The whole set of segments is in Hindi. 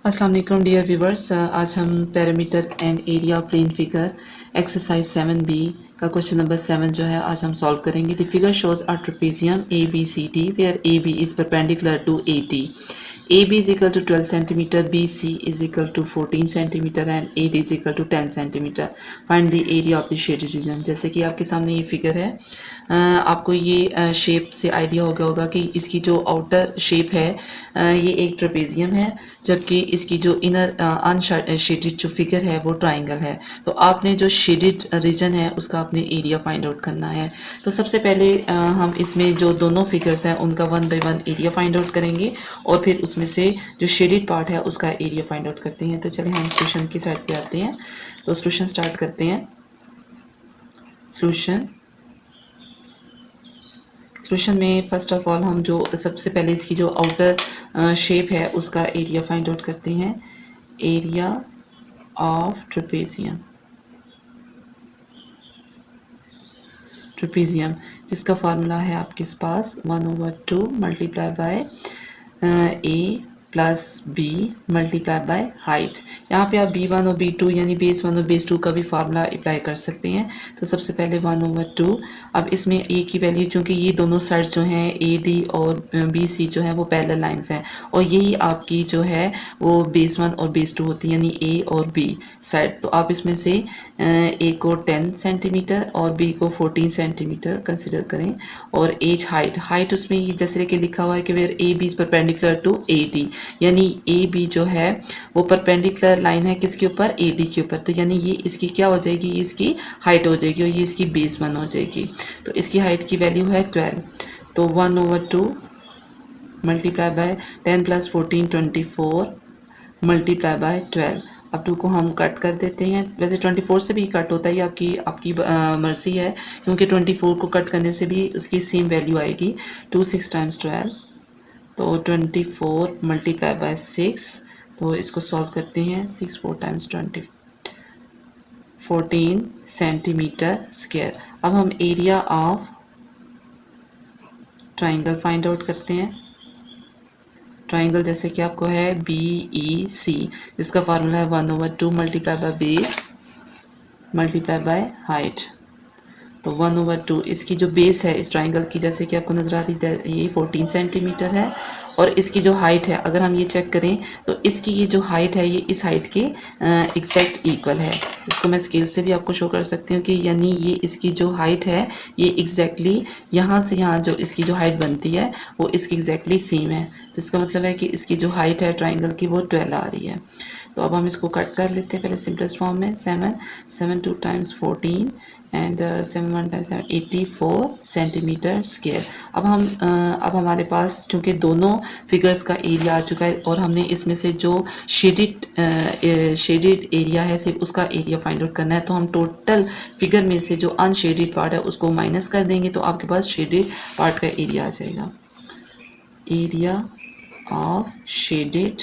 अस्सलाम वालेकुम डियर व्यूवर्स, आज हम perimeter and area plane figure exercise 7B का क्वेश्चन नंबर 7 जो है आज हम सॉल्व करेंगे। The figure shows a trapezium A B C D where A B is perpendicular to A D. A B is equal to 12 centimetre, B C is equal to 14 centimetre and A D is equal to 10 centimetre. Find the area of the shaded region. जैसे कि आपके सामने ये फिगर है, आपको ये शेप से आइडिया हो गया होगा कि इसकी जो आउटर शेप है ये एक ट्रेपेजियम है, जबकि इसकी जो इनर अनशेडेड जो फिगर है वो ट्राइंगल है। तो आपने जो शेडेड रीजन है उसका आपने एरिया फाइंड आउट करना है। तो सबसे पहले हम इसमें जो दोनों फिगर्स हैं उनका 1 बाय 1 एरिया फाइंड आउट करेंगे और फिर उसमें से जो शेडेड पार्ट है उसका एरिया फाइंड आउट करते हैं। तो चलिए हम सॉल्यूशन की साइड पे आते हैं। तो सॉल्यूशन स्टार्ट करते हैं। सॉल्यूशन में फर्स्ट ऑफ ऑल हम जो सबसे पहले इसकी जो आउटर शेप है उसका एरिया फाइंड आउट करते हैं। एरिया ऑफ ट्रेपेजियम जिसका फार्मूला है आपके पास 1/2 multiply by A plus B multiply by height. यहाँ पे आप B1 और B2 यानी बेस 1 और बेस 2 का भी फार्मूला अप्लाई कर सकते हैं। तो सबसे पहले 1/2। अब इसमें ए की वैल्यू, चूँकि ये दोनों साइड्स जो हैं AD और BC जो है वो पैरेलल लाइंस हैं और यही आपकी जो है वो बेस 1 और बेस 2 होती है, यानी A और B साइड। तो आप इसमें से A को 10 सेंटीमीटर और B को 14 सेंटीमीटर कंसिडर करें। और एज हाइट उसमें ये जैसे लेके लिखा हुआ है कि where AB is perpendicular to AD, यानी AB जो है वो परपेंडिकुलर लाइन है किसके ऊपर, AD के ऊपर। तो यानी ये इसकी क्या हो जाएगी, ये इसकी हाइट हो जाएगी और ये इसकी बेस 1 हो जाएगी। तो इसकी हाइट की वैल्यू है 12। तो 1/2 multiply bye 10 plus 14 24 multiply by 12। अब 2 को हम कट कर देते हैं। वैसे 24 से भी कट होता है, ये आपकी आपकी मर्जी है, क्योंकि 24 को कट करने से भी उसकी सेम वैल्यू आएगी। 2 6 टाइम्स 12, तो 24 मल्टीप्लाई बाय 6। तो इसको सॉल्व करते हैं। 6 4 टाइम्स 20 14 सेंटीमीटर स्क्वायर। अब हम area of triangle find out करते हैं। ट्राइंगल जैसे कि आपको है BEC, जिसका फार्मूला है 1/2 multiply by base multiply by height. तो 1/2 इसकी जो बेस है इस ट्राइंगल की, जैसे कि आपको नज़र आ रही है, ये 14 सेंटीमीटर है और इसकी जो हाइट है अगर हम ये चेक करें तो इसकी ये जो हाइट है ये इस हाइट के एग्जैक्ट इक्वल है। इसको मैं स्केल से भी आपको शो कर सकती हूँ कि यानी ये इसकी जो हाइट है ये एग्जैक्टली यहाँ से यहाँ जो इसकी जो हाइट बनती है वो इसकी एग्जैक्टली सेम है। तो इसका मतलब है कि इसकी जो हाइट है ट्राइंगल की वो 12 आ रही है। तो अब हम इसको कट कर लेते हैं पहले सिंपलेस्ट फॉर्म में। 7 2 times 14 and 7 1 times 84 centimetre square. अब हमारे पास चूँकि दोनों फिगर्स का एरिया आ चुका है और हमने इसमें से जो शेडेड एरिया है सिर्फ उसका एरिया फाइंड आउट करना है। तो हम टोटल फिगर में से जो अनशेडेड पार्ट है उसको माइनस कर देंगे तो आपके पास शेडेड पार्ट का एरिया आ जाएगा। एरिया ऑफ शेडेड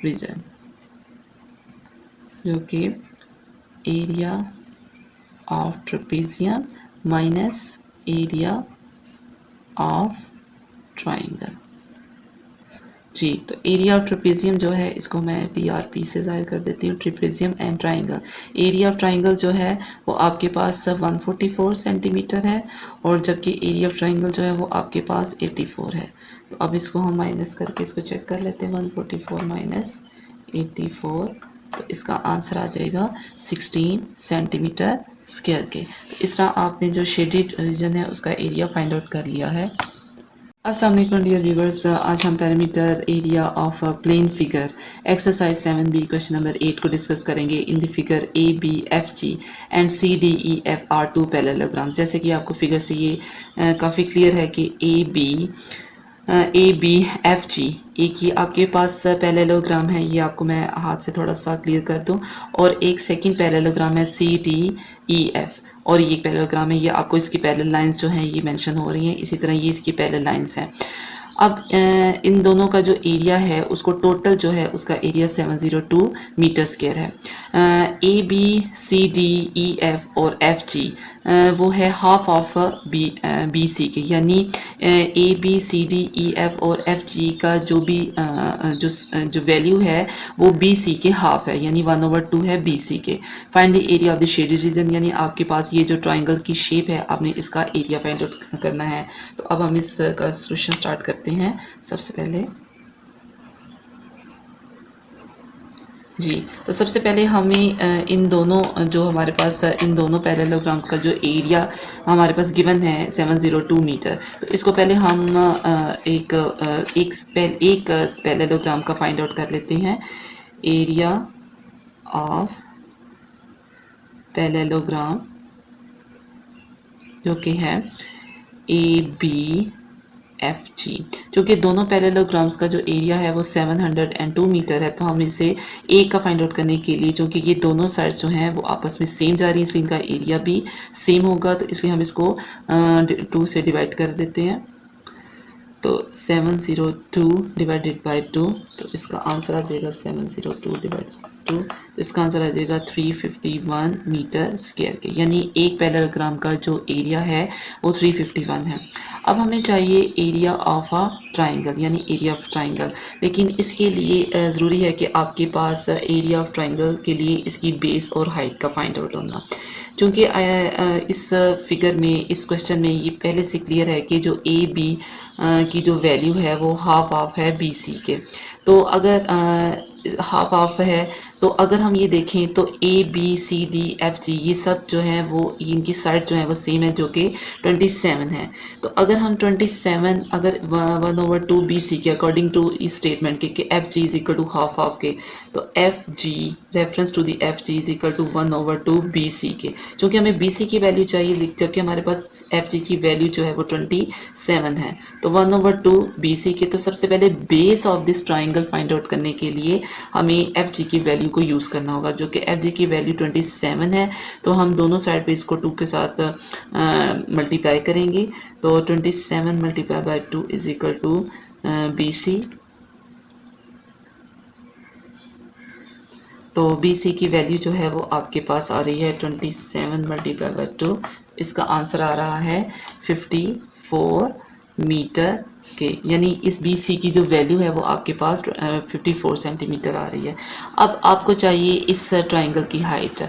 रीजन, जो कि area of trapezium minus area of triangle. जी, तो एरिया ऑफ ट्रेपेजियम जो है इसको मैं TRP से ज़ाहिर कर देती हूँ, trapezium and triangle. Area of triangle जो है वो आपके पास 144 सेंटीमीटर है और जबकि एरिया ऑफ ट्राइंगल जो है वो आपके पास 84 है। तो अब इसको हम माइनस करके इसको चेक कर लेते हैं। 144 माइनस 84, तो इसका आंसर आ जाएगा 16 सेंटीमीटर स्क्वायर के। तो इस तरह आपने जो शेडेड रीजन है उसका एरिया फाइंड आउट कर लिया है। अस्सलाम वालेकुम डियर व्यूवर्स, आज हम perimeter area of plane figure exercise 7B question number 8 को डिस्कस करेंगे। In the figure ABFG and CDEF are 2 parallelograms. जैसे कि आपको फिगर से ये काफ़ी क्लियर है कि ABFG एक ही आपके पास पैरेललोग्राम है, ये आपको मैं हाथ से थोड़ा सा क्लियर कर दूं, और एक सेकंड पैरेललोग्राम है CDEF और ये पैरेललोग्राम है, ये आपको इसकी पैरेलल लाइंस जो हैं ये मेंशन हो रही हैं। इसी तरह ये इसकी पैरेलल लाइंस हैं। अब इन दोनों का जो एरिया है उसको टोटल जो है उसका एरिया 702 मीटर स्क्वायर है। A B C D E F और एफ जी वो है हाफ ऑफ बी सी के, यानी A B C D E F और एफ जी का जो भी जो वैल्यू है वो बी सी के हाफ है, यानी 1/2 है बी सी के। Find the area of the shaded reason, यानी आपके पास ये जो ट्राइंगल की शेप है आपने इसका एरिया फाइंड आउट करना है। तो अब हम इसका सोल्यूशन स्टार्ट करते हैं। सबसे पहले जी, तो सबसे पहले हमें इन दोनों जो हमारे पास इन दोनों पैरेललोग्राम्स का जो एरिया हमारे पास गिवन है 702 मीटर, तो इसको पहले हम एक पैरेललोग्राम का फाइंड आउट कर लेते हैं। एरिया ऑफ पैरेललोग्राम जो कि है ए बी एफ जी, क्योंकि दोनों पैरेललोग्राम्स का जो एरिया है वो 702 मीटर है, तो हम इसे ए का फाइंड आउट करने के लिए, क्योंकि ये दोनों साइड्स जो हैं वो आपस में सेम जा रही हैं इसलिए इनका एरिया भी सेम होगा, तो इसलिए हम इसको 2 से डिवाइड कर देते हैं। तो 702 डिवाइडेड बाई 2, तो इसका आंसर आ जाएगा 702 डिवाइड 2, तो इसका आंसर आ जाएगा 351 मीटर स्क्वायर के, यानी एक पैरेललोग्राम का जो एरिया है वो 351 है। अब हमें चाहिए एरिया ऑफ अ ट्राइंगल, यानी एरिया ऑफ ट्राइंगल, लेकिन इसके लिए ज़रूरी है कि आपके पास एरिया ऑफ ट्राइंगल के लिए इसकी बेस और हाइट का फाइंड आउट होना, क्योंकि इस फिगर में, इस क्वेश्चन में ये पहले से क्लियर है कि जो ए बी की जो वैल्यू है वो हाफ ऑफ है बी सी के। तो अगर हाफ ऑफ है तो अगर हम ये देखें तो A B C D F G ये सब जो है वो इनकी साइड जो है वो सेम है, जो कि 27 है। तो अगर हम 27 अगर 1/2 बी सी के अकॉर्डिंग टू इस स्टेटमेंट के F G is equal to half of के, तो F G reference to the F G is equal to 1/2 B C के, क्योंकि हमें बी सी की वैल्यू चाहिए जबकि हमारे पास एफ जी की वैल्यू जो है वो 27 है। तो 1/2 बी सी के, तो सबसे पहले base of this triangle find out करने के लिए हमें एफ जी की वैल्यू को यूज़ करना होगा, जो कि एफ जी की वैल्यू 27 है। तो हम दोनों साइड पे इसको 2 के साथ मल्टीप्लाई करेंगे, तो 27 multiply by 2 is equal to B C. तो बी सी की वैल्यू जो है वो आपके पास आ रही है 27 मल्टीप्लाई बाई 2, इसका आंसर आ रहा है 54 मीटर के, यानी इस बी सी की जो वैल्यू है वो आपके पास 54 सेंटीमीटर आ रही है। अब आपको चाहिए इस ट्राइंगल की हाइट।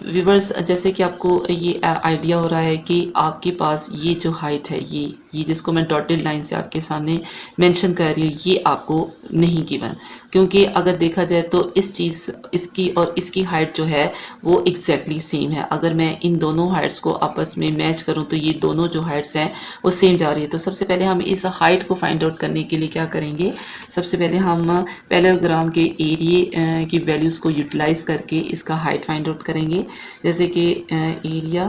व्यूवर्स, जैसे कि आपको ये आइडिया हो रहा है कि आपके पास ये जो हाइट है, ये जिसको मैं डॉटेड लाइन से आपके सामने मेंशन कर रही हूँ, ये आपको नहीं गिवन, क्योंकि अगर देखा जाए तो इस चीज़ इसकी और इसकी हाइट जो है वो एग्जैक्टली सेम है। अगर मैं इन दोनों हाइट्स को आपस में मैच करूँ तो ये दोनों जो हाइट्स हैं वो सेम जा रही है। तो सबसे पहले हम इस हाइट को फाइंड आउट करने के लिए क्या करेंगे, सबसे पहले हम पैरेललोग्राम के एरिया की वैल्यूज़ को यूटिलाइज करके इसका हाइट फाइंड आउट करेंगे। जैसे कि एरिया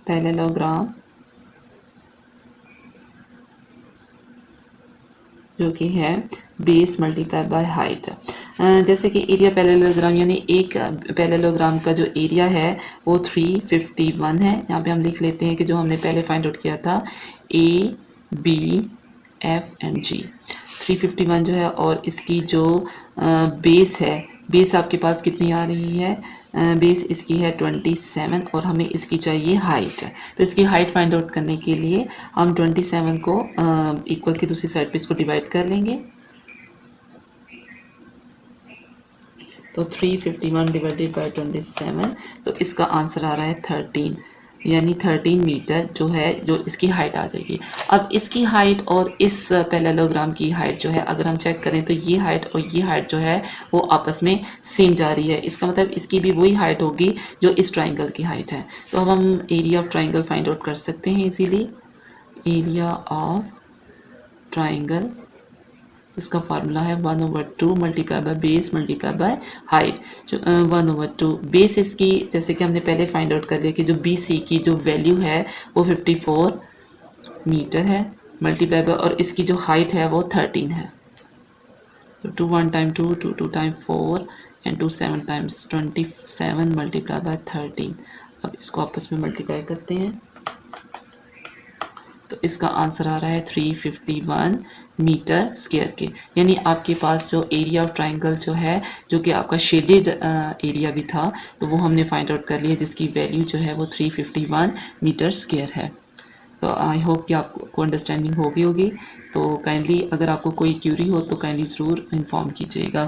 पैरेललोग्राम जो कि है बेस मल्टीप्लाई बाय हाइट। जैसे कि एरिया पैरेललोग्राम, यानी एक पैरेललोग्राम का जो एरिया है वो 351 है। यहाँ पे हम लिख लेते हैं कि जो हमने पहले फाइंड आउट किया था ए बी एफ एंड जी, 351 जो है, और इसकी जो बेस है, बेस आपके पास कितनी आ रही है, बेस इसकी है 27 और हमें इसकी चाहिए हाइट। तो इसकी हाइट फाइंड आउट करने के लिए हम 27 को इक्वल की दूसरी साइड पे इसको डिवाइड कर लेंगे, तो 351 डिवाइडेड बाई 27, तो इसका आंसर आ रहा है 13, यानी 13 मीटर जो है जो इसकी हाइट आ जाएगी। अब इसकी हाइट और इस पैरेललोग्राम की हाइट जो है अगर हम चेक करें तो ये हाइट और ये हाइट जो है वो आपस में सेम जा रही है, इसका मतलब इसकी भी वही हाइट होगी जो इस ट्राइंगल की हाइट है। तो अब हम area of triangle find out कर सकते हैं इजीली। एरिया ऑफ ट्राइंगल, इसका फार्मूला है 1/2 multiply by base multiply by height. जो 1/2 बेस इसकी, जैसे कि हमने पहले फाइंड आउट कर लिया कि जो बी सी की जो वैल्यू है वो 54 मीटर है, मल्टीप्लाई बाय, और इसकी जो हाइट है वो 13 है। तो 2 1 time 2 2 2 time 4 and 2 7 times 27 multiply by 13, अब इसको आपस में मल्टीप्लाई करते हैं तो इसका आंसर आ रहा है 351 मीटर स्क्वायर के। यानी आपके पास जो एरिया ऑफ ट्राइंगल जो है, जो कि आपका शेडेड एरिया भी था, तो वो हमने फाइंड आउट कर लिया, जिसकी वैल्यू जो है वो 351 मीटर स्क्वायर है। तो आई होप कि आपको अंडरस्टैंडिंग हो गई होगी। तो काइंडली अगर आपको कोई क्यूरी हो तो काइंडली ज़रूर इन्फॉर्म कीजिएगा।